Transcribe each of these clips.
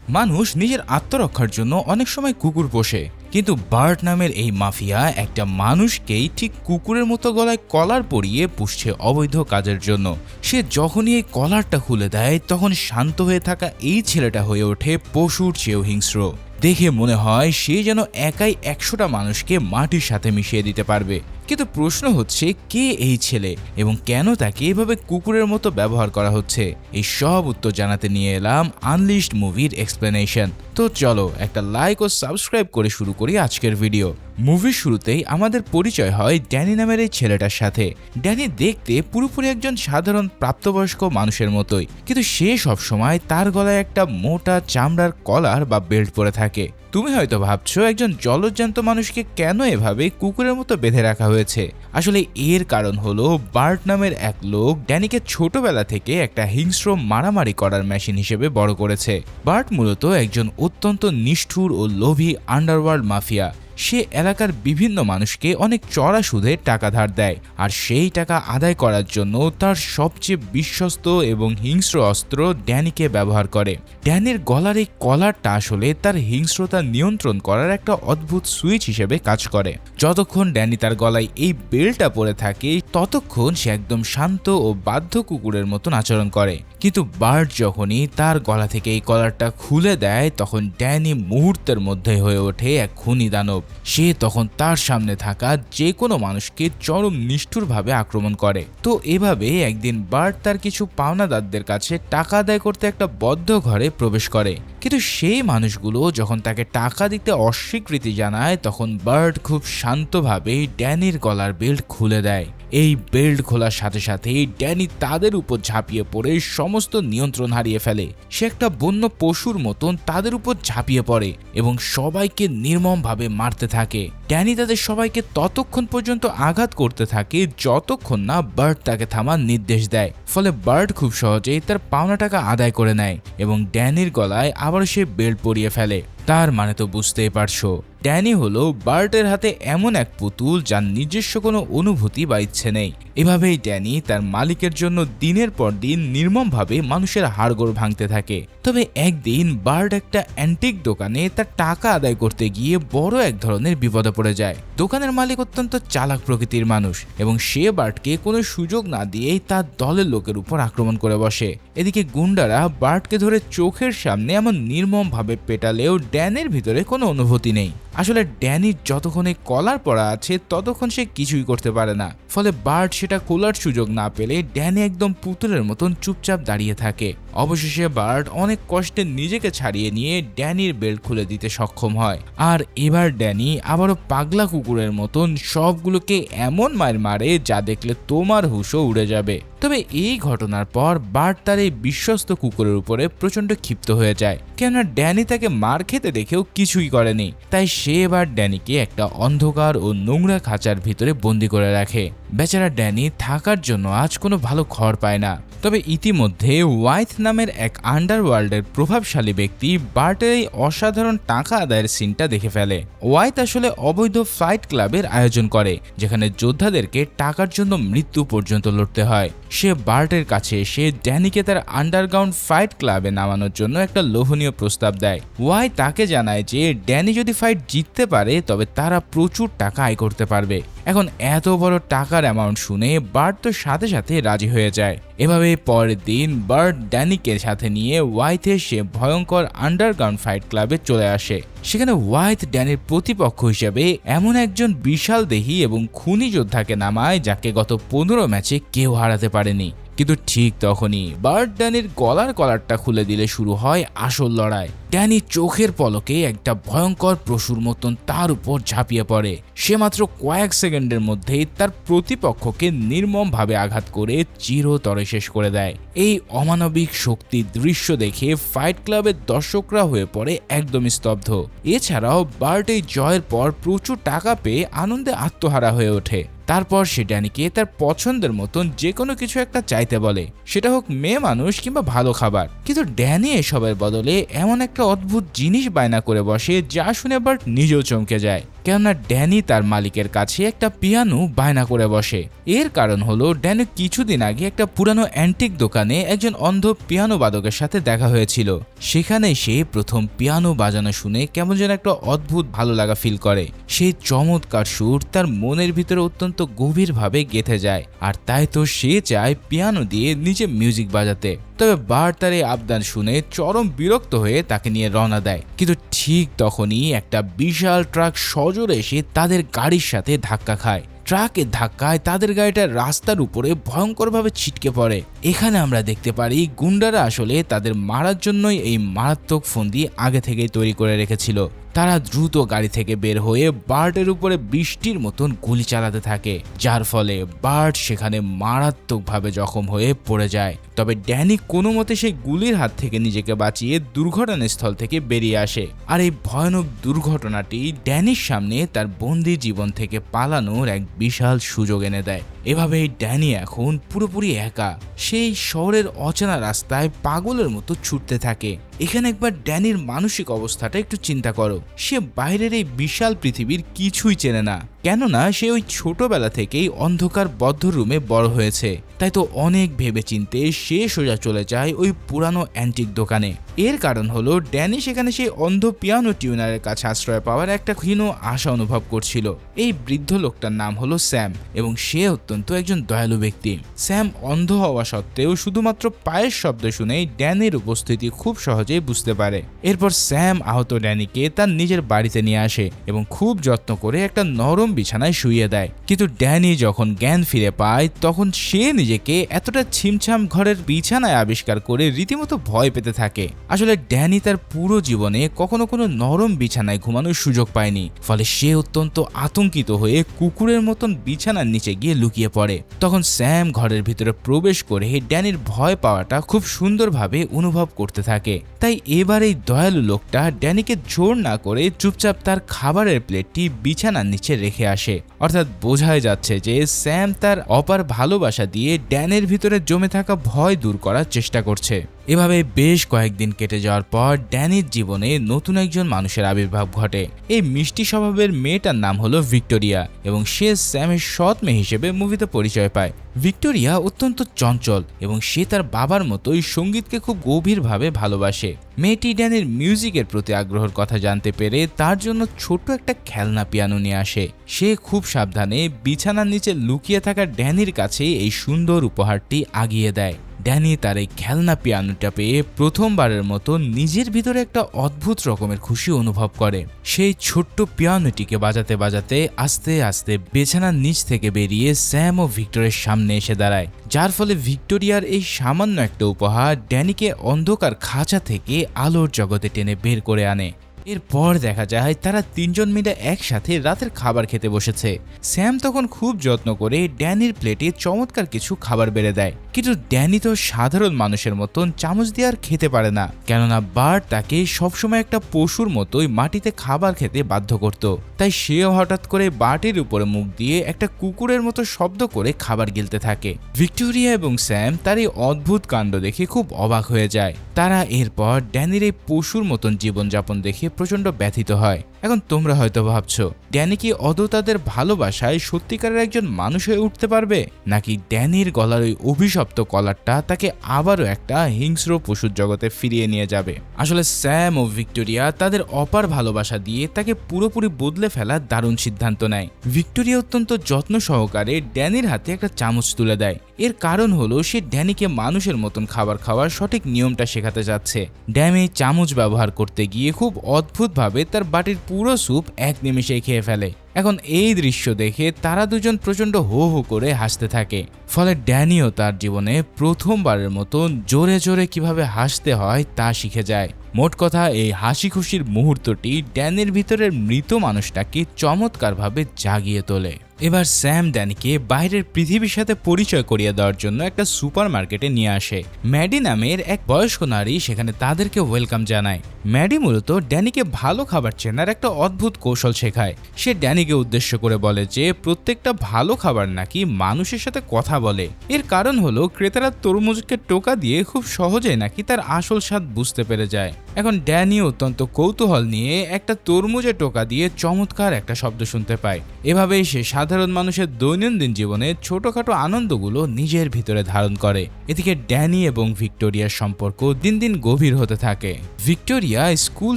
মানুষ নিজের আত্মরক্ষার জন্য অনেক সময় কুকুর পোষে, কিন্তু বার্ট নামের এই মাফিয়া একটা মানুষকেই ঠিক কুকুরের মতো গলায় কলার পরিয়ে পুষছে অবৈধ কাজের জন্য। সে যখনই এই কলারটা খুলে দেয় তখন শান্ত হয়ে থাকা এই ছেলেটা হয়ে ওঠে পশুর চেয়েও হিংস্র। দেখে মনে হয় সে যেন একাই 100টা মানুষকে মাটির সাথে মিশিয়ে দিতে পারবে। কিন্তু প্রশ্ন হচ্ছে, কে এই ছেলে এবং কেন তাকে এভাবে কুকুরের মতো ব্যবহার করা হচ্ছে? এই সব উত্তর জানাতে নিয়ে এলাম আনলিশড মুভির এক্সপ্লেনেশন। তো চলো একটা লাইক ও সাবস্ক্রাইব করে শুরু করি আজকের ভিডিও। মুভির শুরুতেই আমাদের পরিচয় হয় ড্যানি নামের এই ছেলেটার সাথে। ড্যানি দেখতে পুরোপুরি একজন সাধারণ প্রাপ্তবয়স্ক মানুষের মতোই, কিন্তু সে সবসময় তার গলায় একটা মোটা চামড়ার কলার বা বেল্ট পরে থাকে। তুমি হয়তো ভাবছো একজন জলজ্যান্ত মানুষকে কেন এভাবে কুকুরের মতো বেঁধে রাখা হয়েছে। আসলে এর কারণ হলো বার্ট নামের এক লোক ড্যানিকে ছোটবেলা থেকে একটা হিংস্র মারামারি করার মেশিন হিসেবে বড় করেছে। বার্ট মূলত একজন অত্যন্ত নিষ্ঠুর ও লোভী আন্ডারওয়ার্ল্ড মাফিয়া। সে এলাকার বিভিন্ন মানুষকে অনেক চড়া সুদে টাকা ধার দেয়, আর সেই টাকা আদায় করার জন্য তার সবচেয়ে বিশ্বস্ত এবং হিংস্র অস্ত্র ড্যানিকে ব্যবহার করে। ড্যানির গলার এই কলারটা আসলে তার হিংস্রতা নিয়ন্ত্রণ করার একটা অদ্ভুত সুইচ হিসেবে কাজ করে। যতক্ষণ ড্যানি তার গলায় এই বেল্টটা পরে থাকে ততক্ষণ সে একদম শান্ত ও বাধ্য কুকুরের মতন আচরণ করে। কিন্তু বার্ট যখনই তার গলা থেকে এই কলারটা খুলে দেয় তখন ড্যানি মুহূর্তের মধ্যে হয়ে ওঠে এক খুনি দানব। সে তখন তার সামনে থাকা যে কোনো মানুষকে চরম নিষ্ঠুরভাবে আক্রমণ করে। তো এভাবে একদিন বার্ট তার কিছু পাওনাদারদের কাছে টাকা আদায় করতে একটা বদ্ধ ঘরে প্রবেশ করে। কিন্তু সেই মানুষগুলো যখন তাকে টাকা দিতে অস্বীকৃতি জানায় তখন বার্ট খুব শান্তভাবে ড্যানির গলার বেল্ট খুলে দেয়। এই বেল্ট খোলার সাথে সাথেই ড্যানি তাদের উপর ঝাঁপিয়ে পড়ে সমস্ত নিয়ন্ত্রণ হারিয়ে ফেলে। সে একটা বন্য পশুর মতন তাদের উপর ঝাঁপিয়ে পড়ে এবং সবাইকে নির্মমভাবে মারতে থাকে। ড্যানি তাদের সবাইকে ততক্ষণ পর্যন্ত আঘাত করতে থাকে যতক্ষণ না বার্ট তাকে থামার নির্দেশ দেয়। ফলে বার্ট খুব সহজেই তার পাওনা টাকা আদায় করে নেয় এবং ড্যানির গলায় আবার সে বেল্ট পরিয়ে ফেলে। তার মানে তো বুঝতেই পারছো, ড্যানি হলো বার্টের হাতে এমন এক পুতুল যার নিজস্ব কোনো অনুভূতি বা ইচ্ছে নেই। এভাবেই ড্যানি তার মালিকের জন্য দিনের পর দিন নির্মমভাবে মানুষের হাড়গোড় ভাঙতে থাকে। তবে একদিন বার্ট একটা অ্যান্টিক দোকানে তার টাকা আদায় করতে গিয়ে বড় এক ধরনের বিপদে পড়ে যায়। দোকানের মালিক অত্যন্ত চালাক প্রকৃতির মানুষ এবং সে বার্টকে কোনো সুযোগ না দিয়েই তার দলের লোকের উপর আক্রমণ করে বসে। এদিকে গুন্ডারা বার্টকে ধরে চোখের সামনে এমন নির্মমভাবে পেটালেও ড্যানির ভিতরে কোনো অনুভূতি নেই। আসলে ড্যানির যতক্ষণে কলার পরা আছে ততক্ষণ সে কিছুই করতে পারে না। ফলে বার্ট সেটা খোলার সুযোগ না পেলে ড্যানি একদম পুতুলের মতন চুপচাপ দাঁড়িয়ে থাকে। অবশেষে বার্ট অনেক কষ্টে নিজেকে ছাড়িয়ে নিয়ে ড্যানির বেল্ট খুলে দিতে সক্ষম হয়। আর এবার ড্যানি আবারও পাগলা কুকুরের মতন সবগুলোকে এমন মার মারে যা দেখলে তোমার হুঁশও উড়ে যাবে। তবে এই ঘটনার পর বার্ট তার এই বিশ্বস্ত কুকুরের উপরে প্রচন্ড ক্ষিপ্ত হয়ে যায়, কেননা ড্যানি তাকে মার খেতে দেখেও কিছুই করেনি। তাই সে এবার ড্যানিকে একটা অন্ধকার ও নোংরা খাঁচার ভিতরে বন্দি করে রাখে। বেচারা ড্যানি থাকার জন্য আজ কোনো ভালো ঘর পায় না। তবে ইতিমধ্যে ওয়াইথ নামের এক আন্ডারওয়ার্ল্ডের প্রভাবশালী ব্যক্তি বার্টের এই অসাধারণ টাকা আদায়ের সিনটা দেখে ফেলে। ওয়াইথ আসলে অবৈধ ফাইট ক্লাবের আয়োজন করে, যেখানে যোদ্ধাদেরকে টাকার জন্য মৃত্যু পর্যন্ত লড়তে হয়। সে বার্টের কাছে এসে ড্যানিকে তার আন্ডারগ্রাউন্ড ফাইট ক্লাবে নামানোর জন্য একটা লোভনীয় প্রস্তাব দেয়। ওয়াই তাকে জানায় যে ড্যানি যদি ফাইট জিততে পারে তবে তারা প্রচুর টাকা আয় করতে পারবে। এখন এত বড় টাকার অ্যামাউন্ট শুনে বার্ট তো সাথে সাথে রাজি হয়ে যায়। এভাবে পরের দিন বার্ট ড্যানিকে সাথে নিয়ে ওয়াইথে সে ভয়ঙ্কর আন্ডারগ্রাউন্ড ফাইট ক্লাবে চলে আসে। সেখানে ওয়াইথ ড্যানির প্রতিপক্ষ হিসেবে এমন একজন বিশাল দেহী এবং খুনি যোদ্ধাকে নামায় যাকে গত 15 ম্যাচে কেউ হারাতে পারেনি। কিন্তু ঠিক তখনই বার্ট ড্যানির গলার কলারটা খুলে দিলে শুরু হয় আসল লড়াই। ড্যানি চোখের পলকে একটা ভয়ঙ্কর পশুর মতন তার উপর ঝাঁপিয়ে পড়ে। সে মাত্র কয়েক সেকেন্ডের মধ্যেই তার প্রতিপক্ষকে নির্মমভাবে আঘাত করে চিরতরে শেষ করে দেয়। এই অমানবিক শক্তির দৃশ্য দেখে ফাইট ক্লাবের দর্শকরা হয়ে পড়ে একদমই স্তব্ধ। এছাড়াও বার্ট এই জয়ের পর প্রচুর টাকা পেয়ে আনন্দে আত্মহারা হয়ে ওঠে। তারপর সে ড্যানিকে তার পছন্দের মতন যে কোনো কিছু একটা চাইতে বলে, সেটা হোক মেয়ে মানুষ কিংবা ভালো খাবার। কিন্তু ড্যানি এসবের বদলে এমন একটা অদ্ভুত জিনিস বায়না করে বসে যা শুনে বার্ট নিজেও চমকে যায়। কেননা ড্যানি তার মালিকের কাছে একটা পিয়ানো বায়না করে বসে। এর কারণ হলো ড্যানি কিছুদিন আগে একটা পুরানো অ্যান্টিক দোকানে একজন অন্ধ পিয়ানো বাদকের সাথে দেখা হয়েছিল। সেখানে সে প্রথম পিয়ানো বাজানো শুনে কেমন যেন একটা অদ্ভুত ভালো লাগা ফিল করে। সেই চমৎকার সুর তার মনের ভিতরে অত্যন্ত গভীরভাবে গেঁথে যায়, আর তাই তো সে চায় পিয়ানো দিয়ে নিজে মিউজিক বাজাতে। তবে বার্ট তার এই আবদান শুনে চরম বিরক্ত হয়ে তাকে নিয়ে রওনা দেয়। কিন্তু ঠিক তখনই একটা বিশাল ট্রাক সজোরে এসে তাদের গাড়ির সাথে ধাক্কা খায়। ট্রাকের ধাক্কায় তাদের গাড়িটা রাস্তার উপরে ভয়ঙ্করভাবে ছিটকে পড়ে। এখানে আমরা দেখতে পারি গুন্ডারা আসলে তাদের মারার জন্যই এই মারাত্মক ফন্দি আগে থেকেই তৈরি করে রেখেছিল। তারা দ্রুত গাড়ি থেকে বের হয়ে বার্টের উপরে বৃষ্টির মতন গুলি চালাতে থাকে, যার ফলে বার্ট সেখানে মারাত্মকভাবে জখম হয়ে পড়ে যায়। তবে ড্যানি কোনো মতে সেই গুলির হাত থেকে নিজেকে বাঁচিয়ে দুর্ঘটনাস্থল থেকে বেরিয়ে আসে। আর এই ভয়ানক দুর্ঘটনাটি ড্যানির সামনে তার বন্দি জীবন থেকে পালানোর এক বিশাল সুযোগ এনে দেয়। এভাবেই ড্যানি এখন পুরোপুরি একা সেই শহরের অচেনা রাস্তায় পাগলের মতো ছুটতে থাকে। এখানে একবার ড্যানির মানসিক অবস্থাটা একটু চিন্তা করো। সে বাইরের এই বিশাল পৃথিবীর কিছুই চেনে না, কেননা সে ওই ছোটবেলা থেকেই অন্ধকার বদ্ধ রুমে বড় হয়েছে। তাই তো অনেক ভেবেচিন্তে সে সোজা চলে যায় ওই পুরানো অ্যান্টিক দোকানে। এর কারণ হলো ড্যানি সেখানে সেই অন্ধ পিয়ানো টিউনারের কাছে আশ্রয় পাওয়ার একটা ক্ষীণ আশা অনুভব করছিল। এই বৃদ্ধ লোকটার নাম হলো স্যাম এবং সে অত্যন্ত একজন দয়ালু ব্যক্তি। স্যাম অন্ধ হওয়া সত্ত্বেও শুধুমাত্র পায়ের শব্দ শুনেই ড্যানির উপস্থিতি খুব সহজেই বুঝতে পারে। এরপর স্যাম আহত ড্যানিকে তার নিজের বাড়িতে নিয়ে আসে এবং খুব যত্ন করে একটা নরম বিছানায় শুইয়ে দেয়। কিন্তু ড্যানি যখন জ্ঞান ফিরে পায় তখন সে নিজেকে এতটা ছিমছাম ঘরের বিছানায় আবিষ্কার করে রীতিমতো ভয় পেতে থাকে। আসলে ড্যানি তার পুরো জীবনে কখনো কোনো নরম বিছানায় ঘুমানোর সুযোগ পায়নি, ফলে সে অত্যন্ত আতঙ্কিত হয়ে কুকুরের মতন বিছানার নিচে গিয়ে লুকিয়ে পড়ে। তখন স্যাম ঘরের ভিতরে প্রবেশ করে ড্যানির ভয় পাওয়াটা খুব সুন্দরভাবে অনুভব করতে থাকে। তাই এবার এই দয়ালু লোকটা ড্যানিকে জোর না করে চুপচাপ তার খাবারের প্লেটটি বিছানার নিচে রেখে আসে। অর্থাৎ বোঝাই যাচ্ছে যে স্যাম তার অপার ভালোবাসা দিয়ে ড্যানের ভিতরে জমে থাকা ভয় দূর করার চেষ্টা করছে। এভাবে বেশ কয়েকদিন কেটে যাওয়ার পর ড্যানির জীবনে নতুন একজন মানুষের আবির্ভাব ঘটে। এই মিষ্টি স্বভাবের মেয়েটার নাম হলো ভিক্টোরিয়া এবং সে স্যামের সৎ মেয়ে হিসেবে মুভিতে পরিচয় পায়। ভিক্টোরিয়া অত্যন্ত চঞ্চল এবং সে তার বাবার মতোই সঙ্গীতকে খুব গভীরভাবে ভালোবাসে। মেয়েটি ড্যানির মিউজিকের প্রতি আগ্রহের কথা জানতে পেরে তার জন্য ছোট একটা খেলনা পিয়ানো নিয়ে আসে। সে খুব সাবধানে বিছানার নিচে লুকিয়ে থাকা ড্যানির কাছে এই সুন্দর উপহারটি আগিয়ে দেয়। ড্যানি তার এই খেলনা পিয়ানোটা পেয়ে প্রথমবারের মতো নিজের ভিতরে একটা অদ্ভুত রকমের খুশি অনুভব করে। সেই ছোট্ট পিয়ানোটিকে বাজাতে বাজাতে আস্তে আস্তে বিছানার নিচ থেকে বেরিয়ে স্যাম ও ভিক্টরের সামনে এসে দাঁড়ায়, যার ফলে ভিক্টোরিয়ার এই সামান্য একটা উপহার ড্যানিকে অন্ধকার খাঁচা থেকে আলোর জগতে টেনে বের করে আনে। এরপর দেখা যায় তারা তিনজন মিলে একসাথে রাতের খাবার খেতে বসেছে। স্যাম তখন খুব যত্ন করে ড্যানির প্লেটে চমৎকার কিছু খাবার বেড়ে দেয়, কিন্তু ড্যানি তো সাধারণ মানুষের মতন চামচ দিয়ে আর খেতে পারে না, কেননা বার্ট তাকে সবসময় একটা পশুর মতোই মাটিতে খাবার খেতে বাধ্য করত। তাই সেও হঠাৎ করে বার্টের উপরে মুখ দিয়ে একটা কুকুরের মতো শব্দ করে খাবার গিলতে থাকে। ভিক্টোরিয়া এবং স্যাম তার এই অদ্ভুত কাণ্ড দেখে খুব অবাক হয়ে যায়। তারা এরপর ড্যানির এই পশুর মতন জীবনযাপন দেখে প্রচন্ড ব্যথিত হয়। এখন তোমরা হয়তো ভাবছো, ড্যানি কি আদৌ তাদের ভালোবাসায় সত্যিকারের একজন মানুষ হয়ে উঠতে পারবে, নাকি ড্যানির গলার ওই অভিশপ্ত কলারটা তাকে আবারও একটা হিংস্র পশুর জগতে ফিরিয়ে নিয়ে যাবে? আসলে স্যাম ও ভিক্টোরিয়া তাদের অপার ভালোবাসা দিয়ে তাকে পুরোপুরি বদলে ফেলার দারুণ সিদ্ধান্ত নেয়। ভিক্টোরিয়া অত্যন্ত যত্ন সহকারে ড্যানির হাতে একটা চামচ তুলে দেয়। এর কারণ হলো সে ড্যানিকে মানুষের মতন খাবার খাওয়ার সঠিক নিয়মটা শেখাতে যাচ্ছে। ড্যানি চামচ ব্যবহার করতে গিয়ে খুব অদ্ভুতভাবে তার বাটির পুরো স্যুপ এক নিমেষেই খেয়ে ফেলে। এখন এই দৃশ্য দেখে তারা দুজন প্রচন্ড হো হো করে হাসতে থাকে। ফলে ড্যানিও তার জীবনে প্রথমবারের মতো জোরে জোরে কিভাবে হাসতে হয় তা শিখে যায়। মোট কথা, এই হাসি খুশির মুহূর্তটি ড্যানির ভিতরের মৃত মানুষটাকে চমৎকারভাবে জাগিয়ে তোলে। এবার স্যাম ড্যানিকে বাইরের পৃথিবীর সাথে পরিচয় করিয়ে দেওয়ার জন্য একটা সুপার মার্কেটে নিয়ে আসে। ম্যাডি নামের এক বয়স্ক নারী সেখানে তাদেরকে ওয়েলকাম জানায়। ম্যাডি মূলত ড্যানিকে ভালো খাবার চেনার একটা অদ্ভুত কৌশল শেখায়। সে ড্যানি ড্যানিকে উদ্দেশ্য করে বলে যে প্রত্যেকটা ভালো খাবার নাকি মানুষের সাথে কথা বলে। এর কারণ হলো ক্রেতারা তরমুজকে টোকা দিয়ে খুব সহজেই নাকি তার আসল স্বাদ বুঝতে পেরে যায়। এখন ড্যানি অত্যন্ত কৌতূহল নিয়ে একটা তরমুজে টোকা দিয়ে চমৎকার একটা শব্দ শুনতে পায়। এভাবেই সে সাধারণ মানুষের দৈনন্দিন জীবনে ছোটখাটো আনন্দগুলো নিজের ভিতরে ধারণ করে। এদিকে ড্যানি এবং ভিক্টোরিয়ার সম্পর্ক দিন দিন গভীর হতে থাকে। ভিক্টোরিয়া স্কুল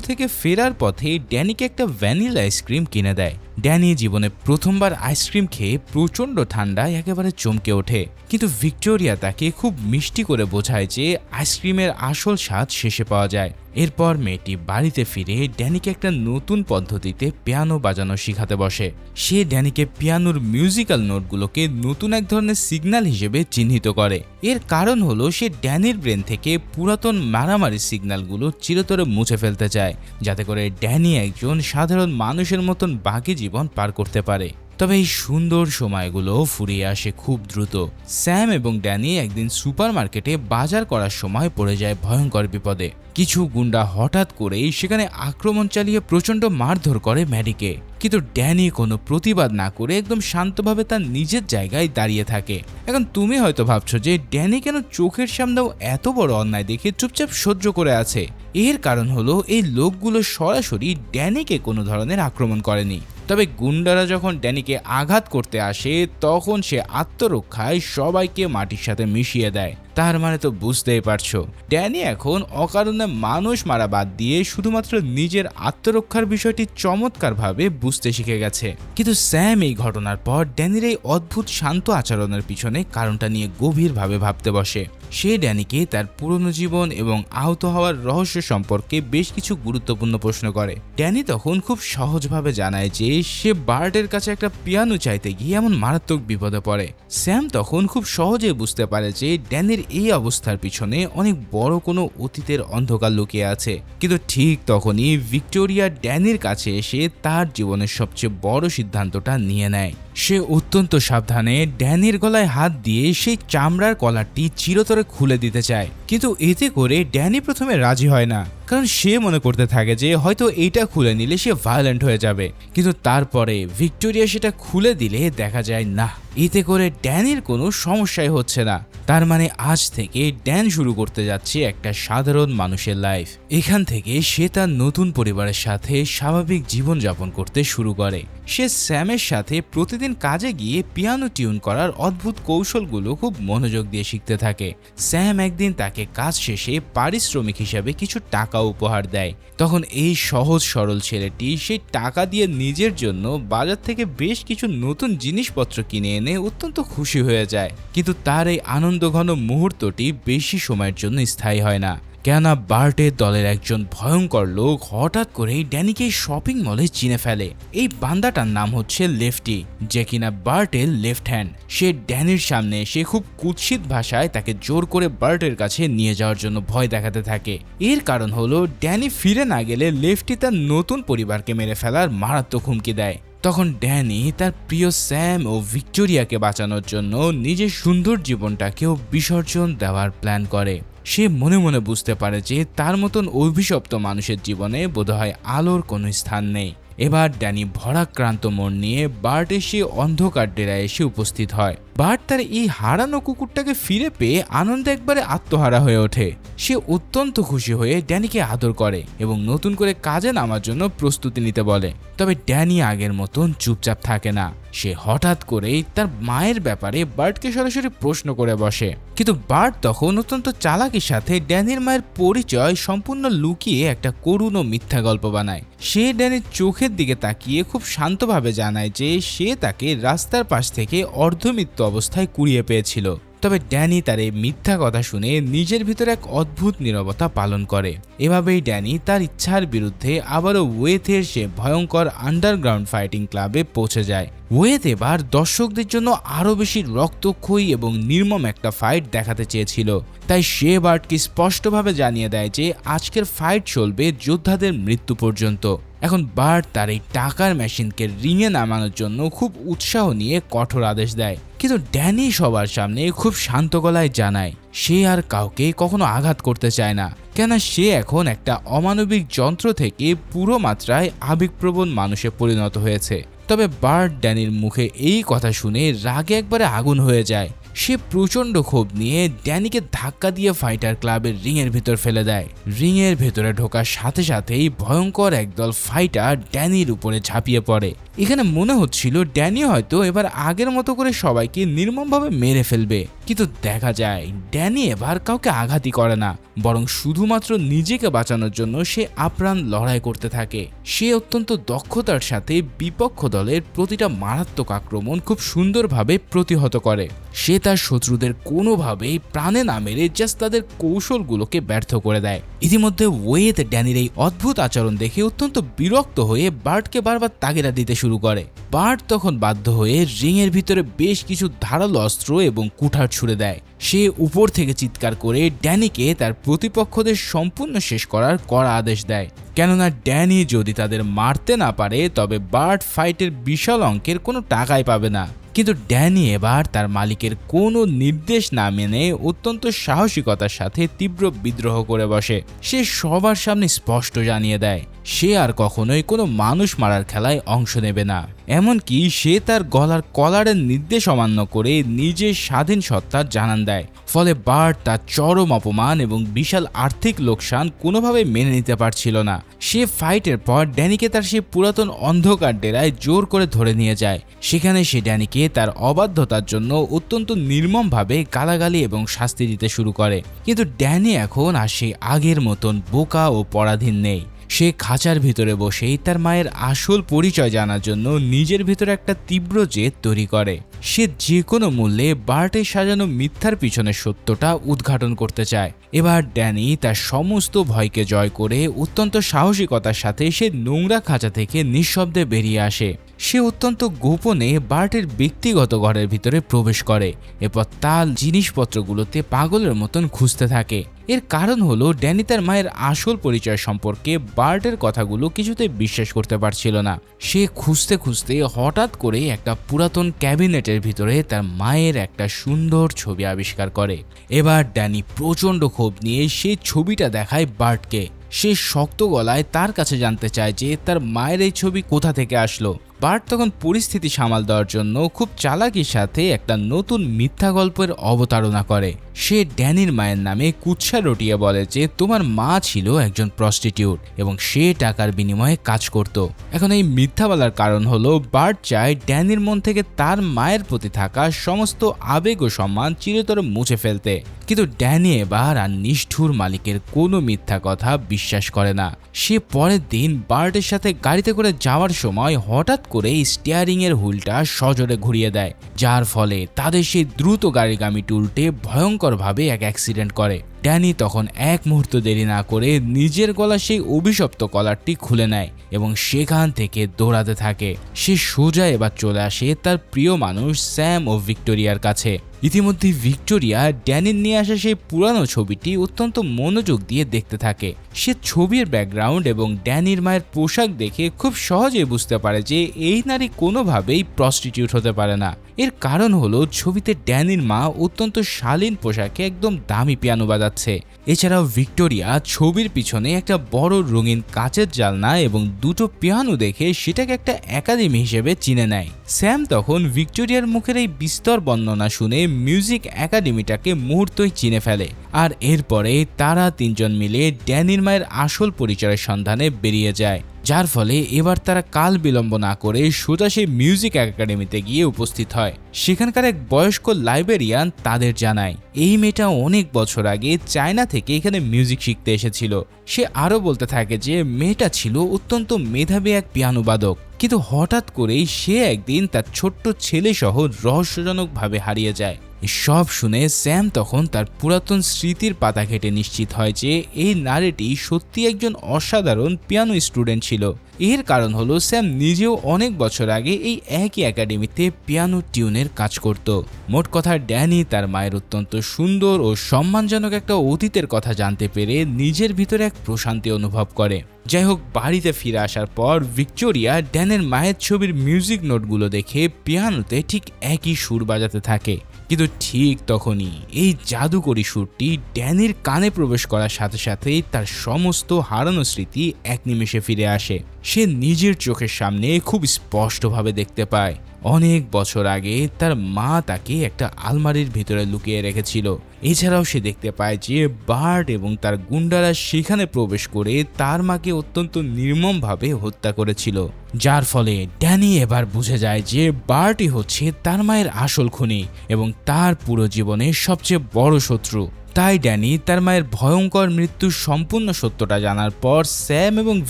থেকে ফেরার পথে ড্যানিকে একটা ভ্যানিলা আইসক্রিম কিনে দেয়। ড্যানি জীবনে প্রথমবার আইসক্রিম খেয়ে প্রচণ্ড ঠান্ডায় একেবারে চমকে ওঠে, কিন্তু ভিক্টোরিয়া তাকে খুব মিষ্টি করে বোঝায় যে আইসক্রিমের আসল স্বাদ শেষে পাওয়া যায়। এরপর মেয়েটি বাড়িতে ফিরে ড্যানিকে একটা নতুন পদ্ধতিতে পিয়ানো বাজানো শেখাতে বসে। সে ড্যানিকে পিয়ানোর মিউজিক্যাল নোটগুলোকে নতুন এক ধরনের সিগন্যাল হিসেবে চিহ্নিত করে। এর কারণ হলো সে ড্যানির ব্রেন থেকে পুরাতন মারামারি সিগন্যালগুলো চিরতরে মুছে ফেলতে চায়, যাতে করে ড্যানি একজন সাধারণ মানুষের মতন বাকি জীবন পার করতে পারে। তবে এই সুন্দর সময়গুলো ফুরিয়ে আসে খুব দ্রুত। স্যাম এবং ড্যানি একদিন সুপারমার্কেটে বাজার করার সময় পড়ে যায় ভয়ঙ্কর বিপদে। কিছু গুন্ডা হঠাৎ করেই সেখানে আক্রমণ চালিয়ে প্রচণ্ড মারধর করে ম্যাডিকে, কিন্তু ড্যানি কোনো প্রতিবাদ না করে একদম শান্তভাবে তার নিজের জায়গায় দাঁড়িয়ে থাকে। এখন তুমি হয়তো ভাবছো যে ড্যানি কেন চোখের সামনেও এত বড় অন্যায় দেখে চুপচাপ সহ্য করে আছে। এর কারণ হলো এই লোকগুলো সরাসরি ড্যানিকে কোনো ধরনের আক্রমণ করেনি, তবে গুন্ডারা যখন ড্যানিকে আঘাত করতে আসে তখন সে আত্মরক্ষায় সবাইকে মাটির সাথে মিশিয়ে দেয়। তার মানে তো বুঝতেই পারছো, ড্যানি এখন অকারণে মানুষ মারা বাদ দিয়ে শুধুমাত্র নিজের আত্মরক্ষার বিষয়টি চমৎকারভাবে বুঝতে শিখে গেছে। কিন্তু স্যাম এই ঘটনার পর ড্যানির এই অদ্ভুত শান্ত আচরণের পিছনে কারণটা নিয়ে গভীরভাবে ভাবতে বসে। সে ড্যানিকে তার পুরনো জীবন এবং আহত হওয়ার রহস্য সম্পর্কে বেশ কিছু গুরুত্বপূর্ণ প্রশ্ন করে। ড্যানি তখন খুব সহজভাবে জানায় যে সে বার্টের কাছে একটা পিয়ানো চাইতে গিয়ে এমন মারাত্মক বিপদে পড়ে। স্যাম তখন খুব সহজেই বুঝতে পারে যে ড্যানির এই অবস্থার পিছনে অনেক বড় কোনো অতীতের অন্ধকার লুকিয়ে আছে। কিন্তু ঠিক তখনই ভিক্টোরিয়া ড্যানির কাছে এসে তার জীবনের সবচেয়ে বড় সিদ্ধান্তটা নিয়ে নেয়। সে অত্যন্ত সাবধানে ড্যানির গলায় হাত দিয়ে সেই চামড়ার কলারটি চিরতরে খুলে দিতে চায়, কিন্তু এতে করে ড্যানি প্রথমে রাজি হয় না, কারণ সে মনে করতে থাকে যে হয়তো এইটা খুলে নিলে সে ভায়োলেন্ট হয়ে যাবে। কিন্তু তারপরে ভিক্টোরিয়া সেটা খুলে দিলে দেখা যায় না, এতে করে ড্যানির কোনো সমস্যাই হচ্ছে না। তার মানে আজ থেকে ড্যান শুরু করতে যাচ্ছে একটা সাধারণ মানুষের লাইফ। এখান থেকে সে তার নতুন পরিবারের সাথে স্বাভাবিক জীবনযাপন করতে শুরু করে। সে স্যামের সাথে প্রতিদিন কাজে গিয়ে পিয়ানো টিউন করার অদ্ভুত কৌশলগুলো খুব মনোযোগ দিয়ে শিখতে থাকে। স্যাম একদিন তাকে কাজ শেষে পারিশ্রমিক হিসাবে কিছু টাকা উপহার দেয়। তখন এই সহজ সরল ছেলেটি সেই টাকা দিয়ে নিজের জন্য বাজার থেকে বেশ কিছু নতুন জিনিসপত্র কিনে এনে অত্যন্ত খুশি হয়ে যায়। কিন্তু তার এই আনন্দঘন মুহূর্তটি বেশি সময়ের জন্য স্থায়ী হয় না, কেননা বার্টের দলের একজন ভয়ঙ্কর লোক হঠাৎ করেই ড্যানিকে শপিং মলে চিনে ফেলে। এই বান্দাটার নাম হচ্ছে লেফটি, যে কিনা বার্টের লেফট হ্যান্ড। সে ড্যানির সামনে এসে খুব কুৎসিত ভাষায় তাকে জোর করে বার্টের কাছে নিয়ে যাওয়ার জন্য ভয় দেখাতে থাকে। এর কারণ হলো ড্যানি ফিরে না গেলে লেফটি তার নতুন পরিবারকে মেরে ফেলার মারাত্মক হুমকি দেয়। তখন ড্যানি তার প্রিয় স্যাম ও ভিক্টোরিয়াকে বাঁচানোর জন্য নিজের সুন্দর জীবনটাকেও বিসর্জন দেওয়ার প্ল্যান করে। সে মনে মনে বুঝতে পারে যে তার মতন অভিশপ্ত মানুষের জীবনে বোধহয় আলোর কোনো স্থান নেই। এবার ড্যানি ভরাক্রান্ত মন নিয়ে বার্ট এসে অন্ধকার ডেরায় এসে উপস্থিত হয়। বার্ট তার এই হারানো কুকুরটাকে ফিরে পেয়ে আনন্দে একবারে আত্মহারা হয়ে ওঠে। সে অত্যন্ত খুশি হয়ে ড্যানিকে আদর করে এবং নতুন করে কাজে নামার জন্য প্রস্তুতি নিতে বলে। তবে ড্যানি আগের মতন চুপচাপ থাকে না। সে হঠাৎ করেই তার মায়ের ব্যাপারে বার্টকে সরাসরি প্রশ্ন করে বসে, কিন্তু বার্ট তখন অত্যন্ত চালাকির সাথে ড্যানির মায়ের পরিচয় সম্পূর্ণ লুকিয়ে একটা করুণ ও মিথ্যা গল্প বানায়। সে ড্যানির চোখের দিকে তাকিয়ে খুব শান্তভাবে জানায় যে সে তাকে রাস্তার পাশ থেকে অর্ধমৃত্যু অবস্থায় কুড়িয়ে পেয়েছিল। তবে ড্যানি তার এই মিথ্যা কথা শুনে নিজের ভিতরে এক অদ্ভুত নীরবতা পালন করে। এভাবেই ড্যানি তার ইচ্ছার বিরুদ্ধে আবারও ওয়েথের সে ভয়ঙ্কর আন্ডারগ্রাউন্ড ফাইটিং ক্লাবে পৌঁছে যায়। ওয়েথ এবার দর্শকদের জন্য আরও বেশি রক্তক্ষয়ী এবং নির্মম একটা ফাইট দেখাতে চেয়েছিল, তাই সে বার্টকে স্পষ্টভাবে জানিয়ে দেয় যে আজকের ফাইট চলবে যোদ্ধাদের মৃত্যু পর্যন্ত। এখন বার্ট তার এই টাকার মেশিনকে রিংয়ে নামানোর জন্য খুব উৎসাহ নিয়ে কঠোর আদেশ দেয়, কিন্তু ড্যানি সবার সামনে খুব শান্ত গলায় জানায় সে আর কাউকে কখনো আঘাত করতে চায় না, কেন সে এখন একটা অমানবিক যন্ত্র থেকে পুরো মাত্রায় আবেগপ্রবণ মানুষে পরিণত হয়েছে। তবে বার্ট ড্যানির মুখে এই কথা শুনে রাগে একবারে আগুন হয়ে যায়। সে প্রচণ্ড ক্ষোভ নিয়ে ড্যানিকে ধাক্কা দিয়ে ফাইটার ক্লাবের রিংয়ের ভিতর ফেলে দেয়। রিংয়ের ভেতরে ঢোকার সাথে সাথেই ভয়ঙ্কর একদল ফাইটার ড্যানির উপরে ঝাঁপিয়ে পড়ে। এখানে মনে হচ্ছিল ড্যানি হয়তো এবার আগের মতো করে সবাইকে নির্মমভাবে মেরে ফেলবে, কিন্তু দেখা যায় ড্যানি এবার কাউকে আঘাতই করে না, বরং শুধুমাত্র নিজেকে বাঁচানোর জন্য সে আপ্রাণ লড়াই করতে থাকে। সে অত্যন্ত দক্ষতার সাথে বিপক্ষ দলের প্রতিটা মারাত্মক আক্রমণ খুব সুন্দরভাবে প্রতিহত করে। সে তার শত্রুদের কোনোভাবেই প্রাণে না মেরে জাস্ট তাদের কৌশলগুলোকে ব্যর্থ করে দেয়। ইতিমধ্যে ওয়েদ ড্যানির এই অদ্ভুত আচরণ দেখে অত্যন্ত বিরক্ত হয়ে বার্টকে বারবার তাগিদা দিতে শুরু করে। বার্ট তখন বাধ্য হয়ে রিংয়ের ভিতরে বেশ কিছু ধারালো অস্ত্র এবং কুঠার ছুড়ে দেয়। সে উপর থেকে চিৎকার করে ড্যানিকে তার প্রতিপক্ষদের সম্পূর্ণ শেষ করার কড়া আদেশ দেয়, কেননা ড্যানি যদি তাদের মারতে না পারে তবে বার্ট ফাইটের বিশাল অঙ্কের কোনো টাকাই পাবে না। কিন্তু ড্যানি এবার তার মালিকের কোনো নির্দেশ না মেনে অত্যন্ত সাহসিকতার সাথে তীব্র বিদ্রোহ করে বসে। সে সবার সামনে স্পষ্ট জানিয়ে দেয় সে আর কখনোই কোনো মানুষ মারার খেলায় অংশ নেবে না। এমনকি সে তার গলার কলারের নির্দেশ অমান্য করে নিজের স্বাধীন সত্তার জানান দেয়। ফলে বার্ট তার চরম অপমান এবং বিশাল আর্থিক লোকসান কোনোভাবে মেনে নিতে পারছিল না। সে ফাইটের পর ড্যানিকে তার সেই পুরাতন অন্ধকার ডেরায় জোর করে ধরে নিয়ে যায়। সেখানে সে ড্যানিকে তার অবাধ্যতার জন্য অত্যন্ত নির্মমভাবে গালাগালি এবং শাস্তি দিতে শুরু করে। কিন্তু ড্যানি এখন আর সেই আগের মতন বোকা ও পরাধীন নেই। সে খাঁচার ভিতরে বসেই তার মায়ের আসল পরিচয় জানার জন্য নিজের ভিতরে একটা তীব্র জেদ তৈরি করে। সে যে কোনো মূল্যে বার্টের সাজানো মিথ্যার পিছনে সত্যটা উদ্ঘাটন করতে চায়। এবার ড্যানি তার সমস্ত ভয়কে জয় করে অত্যন্ত সাহসিকতার সাথে সে নোংরা খাঁচা থেকে নিঃশব্দে বেরিয়ে আসে। সে অত্যন্ত গোপনে বার্টের ব্যক্তিগত ঘরের ভিতরে প্রবেশ করে, এরপর তার জিনিসপত্রগুলোতে পাগলের মতন খুঁজতে থাকে। এর কারণ হলো ড্যানি তার মায়ের আসল পরিচয় সম্পর্কে বার্টের কথাগুলো কিছুতেই বিশ্বাস করতে পারছিল না। সে খুঁজতে খুঁজতে হঠাৎ করে একটা পুরাতন ক্যাবিনেটের ভিতরে তার মায়ের একটা সুন্দর ছবি আবিষ্কার করে। এবার ড্যানি প্রচণ্ড ক্ষোভ নিয়ে সেই ছবিটা দেখায় বার্টকে। সে শক্ত গলায় তার কাছে জানতে চায় যে তার মায়ের এই ছবি কোথা থেকে আসলো। বার্ট তখন পরিস্থিতি সামাল দেওয়ার জন্য খুব চালাকির সাথে একটা নতুন মিথ্যা গল্পের অবতারণা করে। সে ড্যানির মায়ের নামে কুৎসা রটিয়ে বলে যে তোমার মা ছিল একজন প্রস্টিটিউট এবং সে টাকার বিনিময়ে কাজ করত। এখন এই মিথ্যা বলার কারণ হলো বার্ট চায় ড্যানির মন থেকে তার মায়ের প্রতি থাকা সমস্ত আবেগ ও সম্মান চিরতরে মুছে ফেলতে। কিন্তু ড্যানি এবার আর নিষ্ঠুর মালিকের কোনো মিথ্যা কথা বিশ্বাস করে না। সে পরের দিন বার্টের সাথে গাড়িতে করে যাওয়ার সময় হঠাৎ করে স্টিয়ারিং এর হুইলটা সজোরে ঘুরিয়ে দেয়, যার ফলে তাদের সেই দ্রুত গাড়িগামিটি উল্টে ভয়ঙ্করভাবে এক অ্যাক্সিডেন্ট করে। ড্যানি তখন এক মুহূর্ত দেরি না করে নিজের গলা সেই অভিশপ্ত কলারটি খুলে নেয় এবং সেখান থেকে দৌড়াতে থাকে। সে সোজা এবার চলে আসে তার প্রিয় মানুষ স্যাম ও ভিক্টোরিয়ার কাছে। ইতিমধ্যে ভিক্টোরিয়া ড্যানির নিয়ে আসা সেই পুরানো ছবিটি অত্যন্ত মনোযোগ দিয়ে দেখতে থাকে। সে ছবির ব্যাকগ্রাউন্ড এবং ড্যানির মায়ের পোশাক দেখে খুব সহজেই বুঝতে পারে যে এই নারী কোনোভাবেই প্রস্টিটিউট হতে পারে না। এর কারণ হলো ছবিতে ড্যানির মা অত্যন্ত শালীন পোশাকে একদম দামি পিয়ানো বাজাচ্ছে। এছাড়াও ভিক্টোরিয়া ছবির পিছনে একটা বড় রঙিন কাচের জানলা এবং দুটো পিয়ানো দেখে সেটাকে একটা একাডেমি হিসেবে চিনে নেয়। স্যাম তখন ভিক্টোরিয়ার মুখের এই বিস্তর বর্ণনা শুনে মিউজিক একাডেমিটাকে মুহূর্তেই চিনে ফেলে। আর এরপরে তারা তিনজন মিলে ড্যানির মায়ের আসল পরিচয়ের সন্ধানে বেরিয়ে যায়, যার ফলে এবার তারা কাল বিলম্ব না করে সোজা সেই মিউজিক একাডেমিতে গিয়ে উপস্থিত হয়। সেখানকার এক বয়স্ক লাইব্রেরিয়ান তাদের জানায় এই মেয়েটা অনেক বছর আগে চায়না থেকে এখানে মিউজিক শিখতে এসেছিল। সে আরও বলতে থাকে যে মেয়েটা ছিল অত্যন্ত মেধাবী এক পিয়ানো বাদক, কিন্তু হঠাৎ করেই সে একদিন তার ছোট্ট ছেলে সহ রহস্যজনকভাবে হারিয়ে যায়। সব শুনে স্যাম তখন তার পুরাতন স্মৃতির পাতা ঘেটে নিশ্চিত হয় যে এই নারীটি সত্যি একজন অসাধারণ পিয়ানো স্টুডেন্ট ছিল। এর কারণ হলো স্যাম নিজেও অনেক বছর আগে এই একই একাডেমিতে পিয়ানো টিউনের কাজ করত। মোট কথা ড্যানি তার মায়ের অত্যন্ত সুন্দর ও সম্মানজনক একটা অতীতের কথা জানতে পেরে নিজের ভিতরে এক প্রশান্তি অনুভব করে। যাই হোক, বাড়িতে ফিরে আসার পর ভিক্টোরিয়া ড্যানের মায়ের ছবির মিউজিক নোটগুলো দেখে পিয়ানোতে ঠিক একই সুর বাজাতে থাকে। কিন্তু ঠিক তখনই এই জাদুকরী সুরটি ড্যানির কানে প্রবেশ করার সাথে সাথেই তার সমস্ত হারানো স্মৃতি এক নিমেষে ফিরে আসে। সে নিজের চোখের সামনে খুব স্পষ্টভাবে দেখতে পায় অনেক বছর আগে তার মা তাকে একটা আলমারির ভিতরে লুকিয়ে রেখেছিল। এছাড়াও সে দেখতে পায় যে বার্ট এবং তার গুন্ডারা সেখানে প্রবেশ করে তার মাকে অত্যন্ত নির্মমভাবে হত্যা করেছিল, যার ফলে ড্যানি এবার বুঝে যায় যে বার্টই হচ্ছে তার মায়ের আসল খুনি এবং তার পুরো জীবনের সবচেয়ে বড় শত্রু। তাই ড্যানি তার মায়ের ভয়ঙ্কর মৃত্যুর সম্পূর্ণ সত্যটা জানার পর স্যাম এবং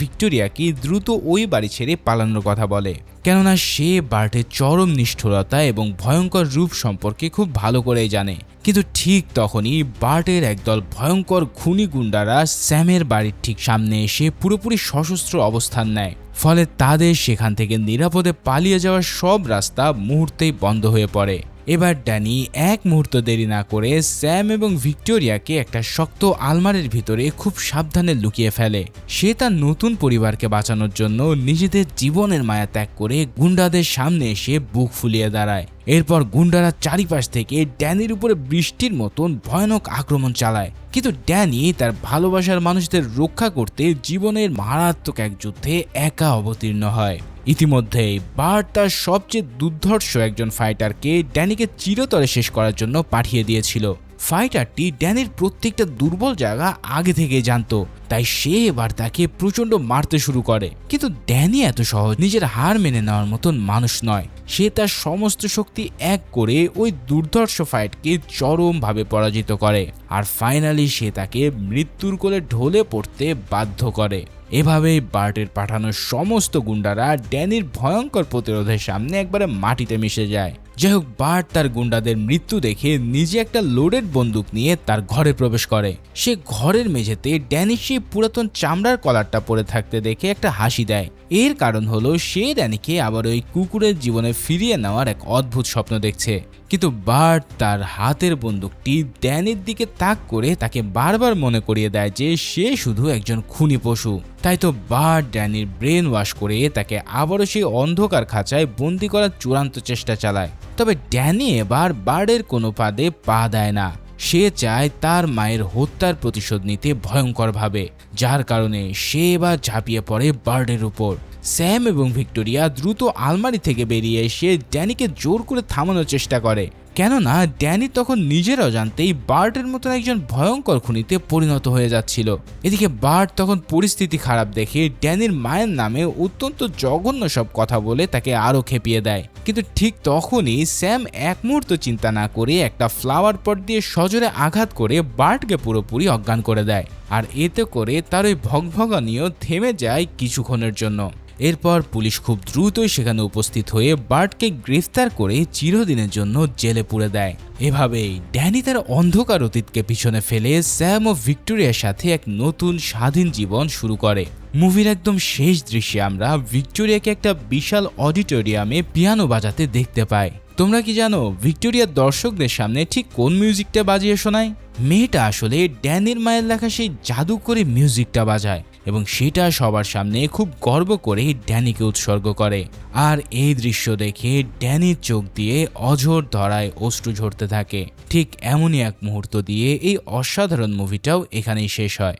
ভিক্টোরিয়াকে দ্রুত ওই বাড়ি ছেড়ে পালানোর কথা বলে, কেননা সে বার্টের চরম নিষ্ঠুরতা এবং ভয়ঙ্কর রূপ সম্পর্কে খুব ভালো করেই জানে। কিন্তু ঠিক তখনই বার্টের একদল ভয়ঙ্কর খুনি গুন্ডারা স্যামের বাড়ির ঠিক সামনে এসে পুরোপুরি সশস্ত্র অবস্থান নেয়, ফলে তাদের সেখান থেকে নিরাপদে পালিয়ে যাওয়ার সব রাস্তা মুহূর্তেই বন্ধ হয়ে পড়ে। এবার ড্যানি এক মুহূর্ত দেরি না করে স্যাম এবং ভিক্টোরিয়াকে একটা শক্ত আলমারির ভিতরে খুব সাবধানে লুকিয়ে ফেলে। সে তার নতুন পরিবারকে বাঁচানোর জন্য নিজেদের জীবনের মায়া ত্যাগ করে গুন্ডাদের সামনে এসে বুক ফুলিয়ে দাঁড়ায়। এরপর গুন্ডারা চারিপাশ থেকে ড্যানির উপরে বৃষ্টির মতন ভয়ানক আক্রমণ চালায়, কিন্তু ড্যানি তার ভালোবাসার মানুষদের রক্ষা করতে জীবনের মারাত্মক এক যুদ্ধে একা অবতীর্ণ হয়। ইতিমধ্যেই বার্ট তার সবচেয়ে দুর্ধর্ষ একজন ফাইটারকে ড্যানিকে চিরতরে শেষ করার জন্য পাঠিয়ে দিয়েছিল। ফাইটারটি ড্যানির প্রত্যেকটা দুর্বল জায়গা আগে থেকেই জানতো, তাই সে এবার তাকে প্রচন্ড মারতে শুরু করে। কিন্তু ড্যানি এত সহজ নিজের হার মেনে নেওয়ার মতন মানুষ নয়। সে তার সমস্ত শক্তি এক করে ওই দুর্ধর্ষ ফাইটকে চরমভাবে পরাজিত করে, আর ফাইনালি সে তাকে মৃত্যুর কোলে ঢলে পড়তে বাধ্য করে। এভাবেই বার্টের পাঠানো সমস্ত গুন্ডারা ড্যানির ভয়ঙ্কর প্রতিরোধের সামনে একবারে মাটিতে মিশে যায়। যাই হোক, বার্ট তার গুন্ডাদের মৃত্যু দেখে নিজে একটা লোডেড বন্দুক নিয়ে তার ঘরে প্রবেশ করে। সে ঘরের মেঝেতে ড্যানির সেই পুরাতন চামড়ার কলারটা পরে থাকতে দেখে একটা হাসি দেয়। এর কারণ হলো সে ড্যানিকে আবার ওই কুকুরের জীবনে ফিরিয়ে নেওয়ার এক অদ্ভুত স্বপ্ন দেখছে। কিন্তু বার্ট তার হাতের বন্দুকটি ড্যানির দিকে তাক করে তাকে বারবার মনে করিয়ে দেয় যে সে শুধু একজন খুনি পশু। তাই তো বার্ট ড্যানির ব্রেন ওয়াশ করে তাকে আবারও সেই অন্ধকার খাঁচায় বন্দি করার চূড়ান্ত চেষ্টা চালায়। তবে ড্যানি এবার বার্টের কোনো ফাঁদে পা দেয় না। সে চায় তার মায়ের হত্যার প্রতিশোধ নিতে ভয়ঙ্করভাবে, যার কারণে সে এবার ঝাঁপিয়ে পড়ে বার্টের উপর। স্যাম এবং ভিক্টোরিয়া দ্রুত আলমারি থেকে বেরিয়ে এসে ড্যানিকে জোর করে থামানোর চেষ্টা করে, কেননা ড্যানি তখন নিজের অজান্তেই বার্টের মতন একজন ভয়ঙ্কর খুনিতে পরিণত হয়ে যাচ্ছিল। এদিকে বার্ট তখন পরিস্থিতি খারাপ দেখে ড্যানির মায়ের নামে অত্যন্ত জঘন্য সব কথা বলে তাকে আরো খেপিয়ে দেয়। কিন্তু ঠিক তখনই স্যাম এক মুহূর্ত চিন্তা না করে একটা ফ্লাওয়ার পট দিয়ে সজোরে আঘাত করে বার্টকে পুরোপুরি অজ্ঞান করে দেয়, আর এতে করে তার ওই ভগভগানিও থেমে যায় কিছুক্ষণের জন্য। এরপর পুলিশ খুব দ্রুতই সেখানে উপস্থিত হয়ে বার্টকে গ্রেফতার করে চিরদিনের জন্য জেলে পুরে দেয়। এভাবেই ড্যানি তার অন্ধকার অতীতকে পিছনে ফেলে স্যাম ও ভিক্টোরিয়ার সাথে এক নতুন স্বাধীন জীবন শুরু করে। মুভির একদম শেষ দৃশ্যে আমরা ভিক্টোরিয়াকে একটা বিশাল অডিটোরিয়ামে পিয়ানো বাজাতে দেখতে পাই। তোমরা কি জানো ভিক্টোরিয়ার দর্শকদের সামনে ঠিক কোন মিউজিকটা বাজিয়ে শোনায়? মেয়েটা আসলে ড্যানির মায়ের লেখা সেই জাদু করে মিউজিকটা বাজায় এবং সেটা সবার সামনে খুব গর্ব করে ড্যানিকে উৎসর্গ করে। আর এই দৃশ্য দেখে ড্যানির চোখ দিয়ে অঝোর ধরায় অশ্রু ঝরতে থাকে। ঠিক এমনই এক মুহূর্ত দিয়ে এই অসাধারণ মুভিটাও এখানেই শেষ হয়।